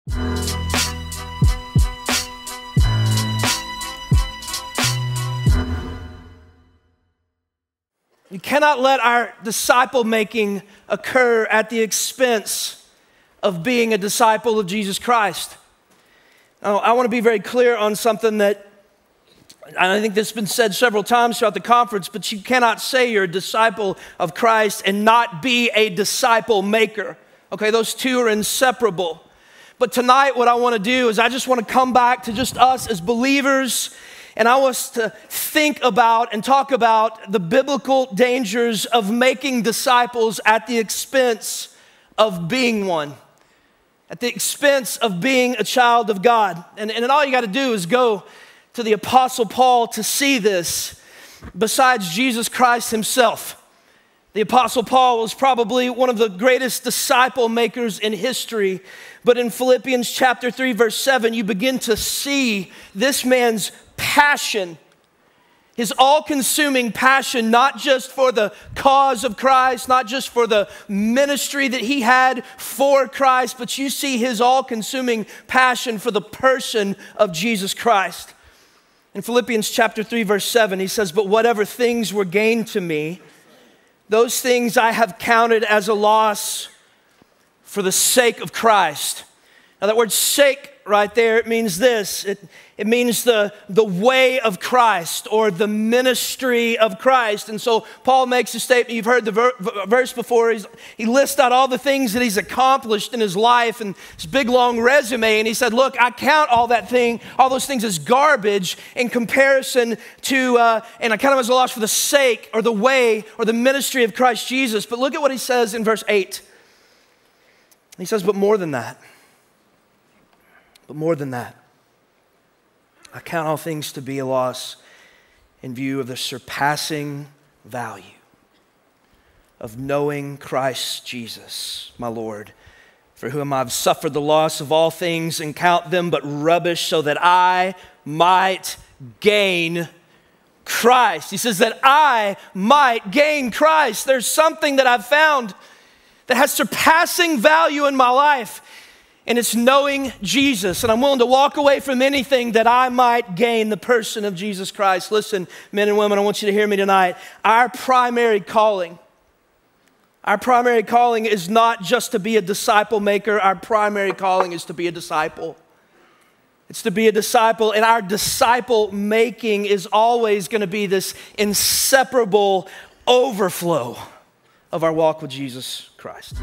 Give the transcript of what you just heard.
You cannot let our disciple making occur at the expense of being a disciple of Jesus Christ. Now, I want to be very clear on something that I think this has been said several times throughout the conference, but you cannot say you're a disciple of Christ and not be a disciple maker. Okay, those two are inseparable. But tonight what I want to do is I just want to come back to just us as believers, and I want us to think about and talk about the biblical dangers of making disciples at the expense of being one, at the expense of being a child of God. And all you got to do is go to the Apostle Paul to see this, besides Jesus Christ himself. The Apostle Paul was probably one of the greatest disciple makers in history. But in Philippians chapter 3, verse 7, you begin to see this man's passion, his all-consuming passion, not just for the cause of Christ, not just for the ministry that he had for Christ, but you see his all-consuming passion for the person of Jesus Christ. In Philippians chapter 3, verse 7, he says, "But whatever things were gained to me, those things I have counted as a loss for the sake of Christ." Now that word "sake" right there, it means this. It means the way of Christ, or the ministry of Christ. And so Paul makes a statement. You've heard the verse before. He lists out all the things that he's accomplished in his life and his big long resume. And he said, look, I count all those things as garbage in comparison to, and I count them as a loss for the sake or the way or the ministry of Christ Jesus. But look at what he says in verse 8. He says, but more than that. But more than that, I count all things to be a loss in view of the surpassing value of knowing Christ Jesus, my Lord, for whom I've suffered the loss of all things and count them but rubbish, so that I might gain Christ. He says that I might gain Christ. There's something that I've found that has surpassing value in my life. And it's knowing Jesus. And I'm willing to walk away from anything that I might gain the person of Jesus Christ. Listen, men and women, I want you to hear me tonight. Our primary calling is not just to be a disciple maker. Our primary calling is to be a disciple. It's to be a disciple. And our disciple making is always going to be this inseparable overflow of our walk with Jesus Christ.